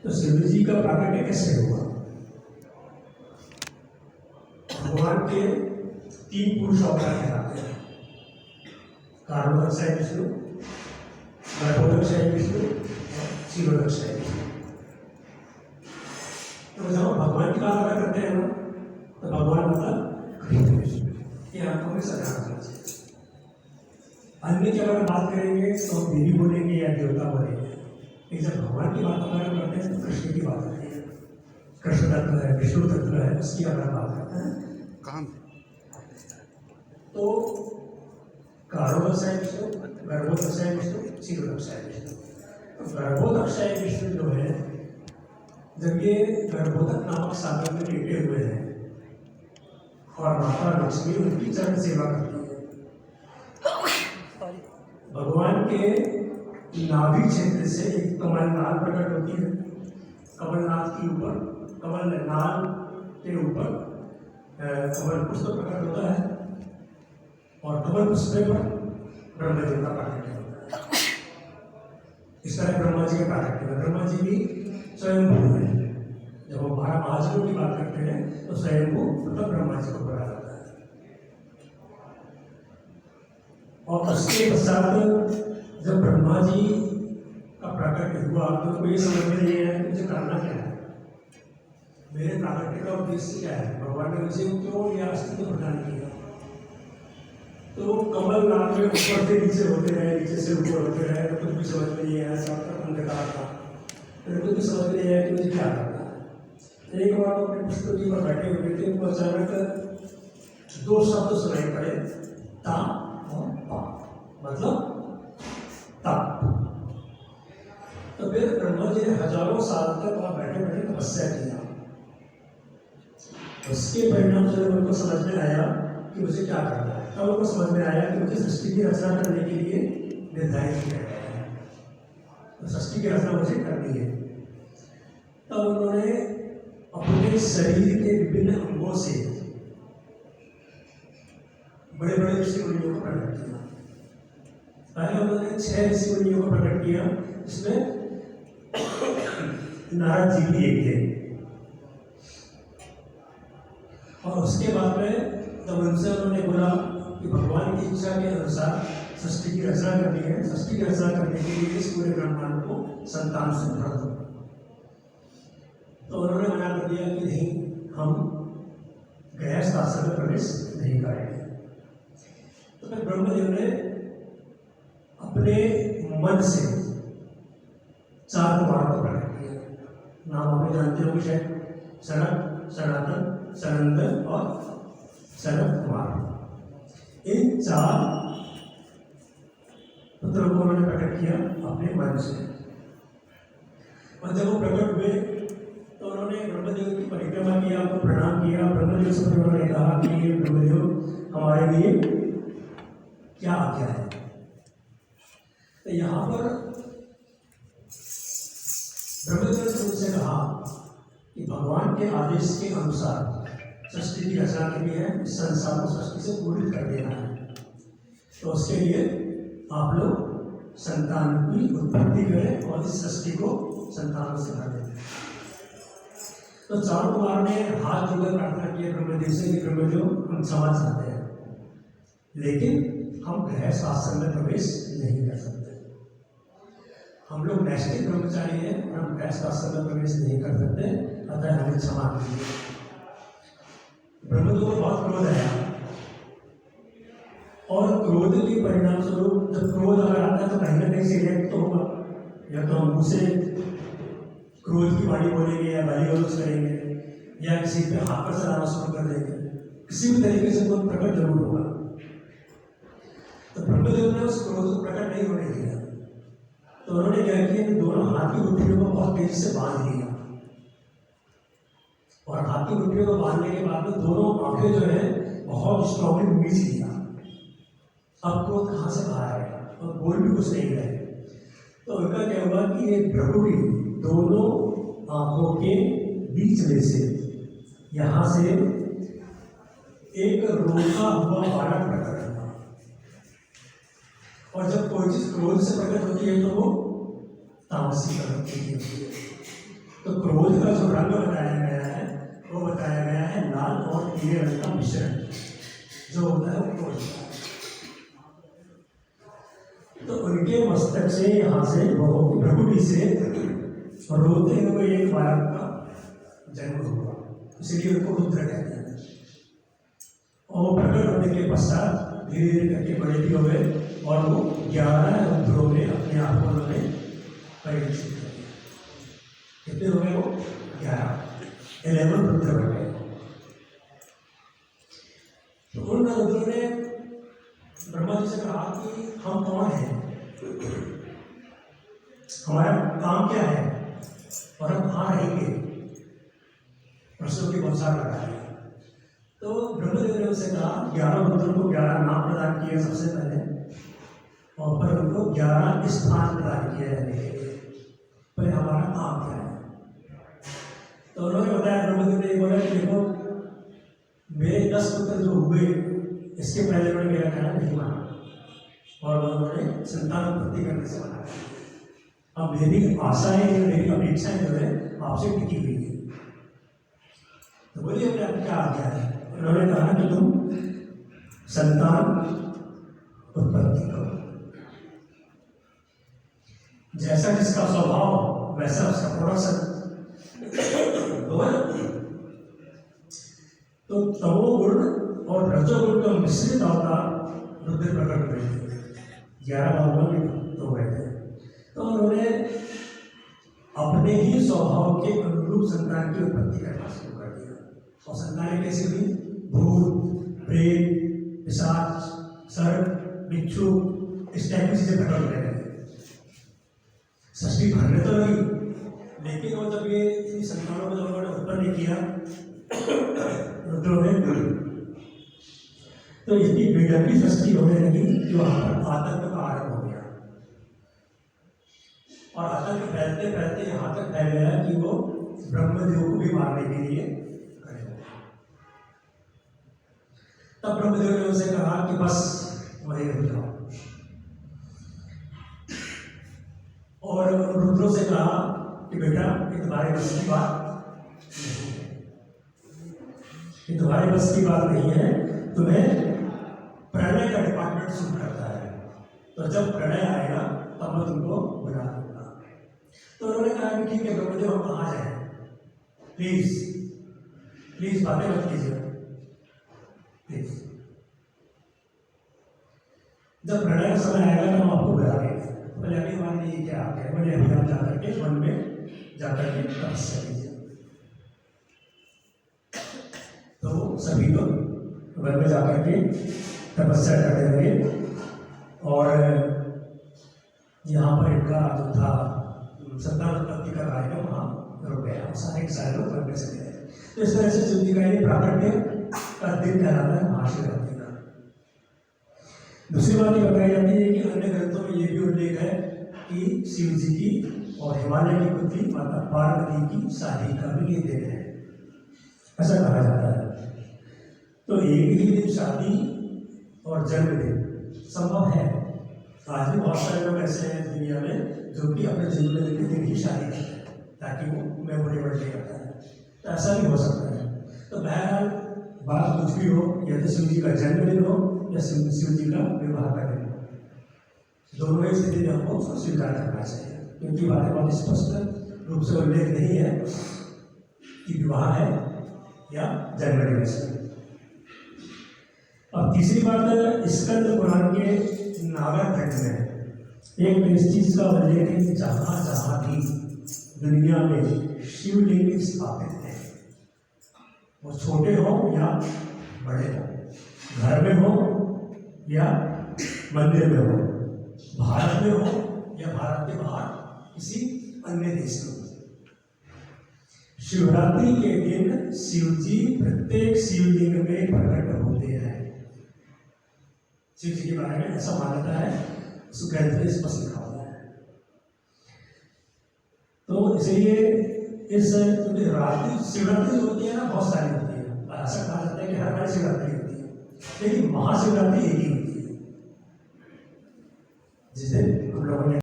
तो शिव जी का प्राकट्य कैसे हुआ? भगवान के 3 पुरुष अवतार कहलाते हैं, कारणोदक विष्णु, गर्भोदक विष्णु और क्षीरोदक विष्णु। तो जब भगवान की बात अगर करते हैं ना, तो भगवान मतलब विष्णु, ये आपको हमें समझना चाहिए। अन्य की अगर बात करेंगे तो हम देवी बोलेंगे या देवता बोलेंगे, लेकिन जब भगवान की बात अगर करते हैं तो कृष्ण की बात करते हैं। कृष्ण तत्व है, विष्णु तत्व है, उसकी अगर बात करते हैं कहाँ तो कारणोदक विष्णु, गर्भोदक विष्णु, क्षीरोदक विष्णु। तो गर्भोदक विष्णु जो है, जब ये गर्भोदक नामक सागर में लेटे हुए हैं और माता लक्ष्मी उनकी चरण सेवा करती है, भगवान के नाभि क्षेत्र से एक कमलनाल प्रकट होती है। कमलनाथ के ऊपर, कमलनाल के ऊपर कमल पुष्प प्रकट होता है और कमल पुष्प पर ब्रह्मदेव का प्राकट्य होता है। इस तरह ब्रह्मा जी का प्राकट्य है। ब्रह्मा जी भी स्वयंभू है। जब हम महाजनों की बात करते हैं तो स्वयंभू मतलब ब्रह्मा जी को बोला जाता है। और उसके पश्चात जब ब्रह्मा जी का प्राकट्य हुआ तो उनको ये समझ में नहीं आया कि मुझे करना क्या है, मेरे प्राकट्य का उद्देश्य क्या है, भगवान ने मुझे क्यों यह अस्तित्व प्रदान किया। तो कमल नाम में ऊपर से नीचे होते रहे, नीचे से ऊपर होते रहे, तो कुछ भी समझ में नहीं आया। सब तक अंधकार था, फिर कुछ भी समझ में नहीं आया कि मुझे क्या करना है। एक बार अपने पुष्प जी पर बैठे हुए थे, उनको अचानक 2 शब्द सुनाई पड़े, ता और पा, मतलब तप। तो फिर ब्रह्मा जी ने हजारों साल तक वहां बैठे बैठे तपस्या किया। उसके परिणाम से उनको समझ में आया कि मुझे क्या करना है। तब उनको समझ में आया कि मुझे सृष्टि की रचना करने के लिए निर्धारित किया गया है, तो सृष्टि की रचना मुझे करनी है। तब उन्होंने अपने शरीर के विभिन्न अंगों से बड़े बड़े ऋषि मुनियों को प्रकट किया। पहले उन्होंने 6 ऋषि मुनियों को प्रकट किया, जिसमें नारद जी भी एक थे। और उसके बाद में जब उनसे उन्होंने बोला कि भगवान की इच्छा के अनुसार सृष्टि की रचना करनी है, सृष्टि की रचना करने के लिए इस पूरे ब्रह्मांड को संतान से भर दो, तो उन्होंने मना कर दिया कि नहीं, हम गृहस्थ आश्रम में प्रवेश नहीं करेंगे। तो फिर ब्रह्मदेव ने अपने मन से 4 कुमारों को प्रकट किया। नाम आप जानते हो शायद, सनक, सनातन, सनंदन और सनत कुमार। इन 4 पुत्रों को उन्होंने प्रकट किया अपने मन से। और जब वो प्रकट हुए तो उन्होंने ब्रह्मदेव की परिक्रमा किया, उनको प्रणाम किया। ब्रह्मदेव से उन्होंने कहा कि ये ब्रह्मदेव हमारे लिए क्या आज्ञा है। तो यहाँ पर ब्रह्मदेव ने उनसे कहा कि भगवान के आदेश के अनुसार सृष्टि की रचना करनी है, इस संसार को सृष्टि से पूरित कर देना है। तो उसके लिए आप लोग संतान की उत्पत्ति करें और इस सृष्टि को संतानों से भर दें। तो 4 कुमार ने हाथ जोड़कर प्रार्थना की ब्रह्मदेव से कि ब्रह्मदेव, हम क्षमा चाहते हैं, लेकिन हम गृहस्थ आश्रम में प्रवेश नहीं कर सकते। हम लोग नैष्ठिक ब्रह्मचारी हैं और हम गृहस्थ आश्रम में प्रवेश नहीं कर सकते, अतः हमें क्षमा कीजिए। ब्रह्मदेव को बहुत क्रोध आया और क्रोध के परिणाम स्वरूप, जब क्रोध अगर आता है तो कहीं ना कहीं से रिएक्ट तो होगा, या तो हम मुँह से क्रोध की वाणी बोलेंगे या गाली गलौज करेंगे या किसी पे हाथ पर चलाना शुरू कर देंगे, किसी भी तरीके से क्रोध प्रकट जरूर होगा। तो ब्रह्मदेव ने उस क्रोध को प्रकट नहीं होने दिया। तो उन्होंने क्या किया कि दोनों हाथ की गुठलियों को बहुत तेजी से बांध लिया, और हाथ की गुठलियों को बांधने के बाद में दोनों आंखें जो है बहुत स्ट्रॉन्गली मीच लिया। अब क्रोध कहाँ से बाहर आएगा, और बोल भी कुछ नहीं रहे। तो उनका क्या हुआ कि एक भ्रकुटी दोनों आंखों के बीच में से यहाँ से एक रोका हुआ बालक प्रकट हुआ। और जब कोई चीज क्रोध से प्रकट होती है तो वो तामसी प्रवृत्ति की होती है। रंग बताया गया है वो बताया गया है लाल और पीले रंग का मिश्रण जो होता है वो होता है। तो उनके मस्तक से यहाँ से भ्रुकुटी से रोते हुए एक बालक का जन्म हुआ, इसलिए उनको रुद्र कहते हैं। और प्रकट होने के पश्चात धीरे धीरे करके बड़े भी हो गए और वो 11 रुद्रों में अपने आप को उन्होंने परिवर्तित कर दिया। कितने हो गए वो? 11 रुद्र बन गए। तो उन रुद्रों ने ब्रह्मा जी से कहा कि हम कौन हैं, हमारा काम क्या है और हम कहाँ रहेंगे। प्रश्नों की बहुत सारा लगा है। तो ब्रह्मदेव ने उनसे कहा 11 रुद्रों को 11 नाम प्रदान किए सबसे पहले, और फिर उनको 11 स्थान प्रदान किए रहने के लिए। पहले हमारा काम क्या है। तो उन्होंने बताया, ब्रह्मदेव ने बोला कि देखो मेरे 10 पुत्र जो हुए इसके पहले उन्होंने मेरा कहना नहीं माना और उन्होंने संतान उत्पत्ति करने से मना किया। अब मेरी आशाएं मेरी अपेक्षाएं जो है आपसे टिकी हुई है। तो बोलिए अपने आप क्या आ गया है। उन्होंने कहा कि तुम संतान उत्पत्ति करो, जैसा जिसका स्वभाव वैसा उसका प्रोडक्शन। तो तमोगुण और रजोगुण का मिश्रित अवतार रुद्र प्रकट हुए थे। 11 भागों में तो हुए थे। तो उन्होंने अपने ही स्वभाव के अनुरूप संतान की उत्पत्ति करना शुरू कर दिया। और संतानें कैसे हुई? भूत, प्रेत, पिशाच, सर्प, बिच्छू, इस टाइप की चीजें प्रकट होने लगी। सृष्टि भरने तो लगी, लेकिन वो जब ये इतनी संतानों को जब उन्होंने उत्पन्न किया रुद्रों ने, तो इतनी बेढंगी सृष्टि होने लगी कि वहां पर आतंक का आरंभ हो गया। और आतंक फैलते फैलते यहाँ तक फैल गया कि वो ब्रह्मदेव को भी मारने के लिए खड़े हो गए। तब ब्रह्मदेव ने उनसे कहा कि बस वही रुक जाओ, और रुद्रों से कहा कि बेटा ये तुम्हारे बस की बात नहीं है, ये तुम्हारे बस की बात नहीं है, तुम्हें प्रणय का डिपार्टमेंट शुरू करता है, तो जब प्रणय आएगा तब मैं तुमको बुला दूंगा। तो उन्होंने कहा कि ठीक है ब्रह्मदेव हम कहाँ जाए, प्लीज प्लीज बातें मत कीजिए प्लीज, जब प्रणय का समय आएगा तो हम आपको बुला लेंगे। बोले अभी हमारे लिए क्या आ गया। बोले अभी आप जाकर के वन में जाकर के तपस्या कीजिए। तो सभी लोग वन में जाकर के तपस्या करने लगे। और यहाँ पर इनका जो था संतान उत्पत्ति का कार्यक्रम वहाँ रुक गया। सारे के सारे लोग वन में चले गए। तो इस तरह से शिव का ये प्राकट्य का दिन कहलाता है महाशिवरात्रि का। दूसरी बात ये बताई जाती है कि अन्य ग्रंथों में ये भी उल्लेख है कि शिव जी की और हिमालय की पुत्री माता पार्वती की शादी का भी ये दिन है, ऐसा कहा जाता है। तो एक ही दिन शादी और जन्मदिन संभव है। आज भी बहुत सारे लोग ऐसे हैं दुनिया में जो कि अपने जन्मदिन के दिन ही शादी करते हैं ताकि वो मेमोरेबल डे रहता है। तो ऐसा भी हो सकता है। तो बहरहाल बात कुछ भी हो, या तो शिव जी का जन्मदिन हो या शिव जी का विवाह का दिन हो, दोनों ही स्थिति में हमको उसको स्वीकार करना चाहिए, क्योंकि बातें बहुत स्पष्ट रूप से उल्लेख नहीं है कि विवाह है या जन्मदिन है। अब तीसरी बात, स्कंद पुराण के नागर खंड में एक इस चीज का उल्लेख है कि जहाँ जहाँ भी दुनिया में शिवलिंग स्थापित है, वो छोटे हो या बड़े हो, घर में हो या मंदिर में हो, भारत में हो या भारत के बाहर किसी अन्य देश में हो, शिवरात्रि के दिन शिव जी प्रत्येक शिवलिंग में प्रकट होते हैं। शिव जी के बारे में ऐसा मान्यता है, उस ग्रंथ में स्पष्ट लिखा हुआ है। तो इसलिए इस रात्रि शिवरात्रि जो होती है ना, बहुत सारी होती है। ऐसा कहा जाता है कि हर बार शिवरात्रि होती है, लेकिन महाशिवरात्रि एक ही होती है जिस दिन हम लोगों ने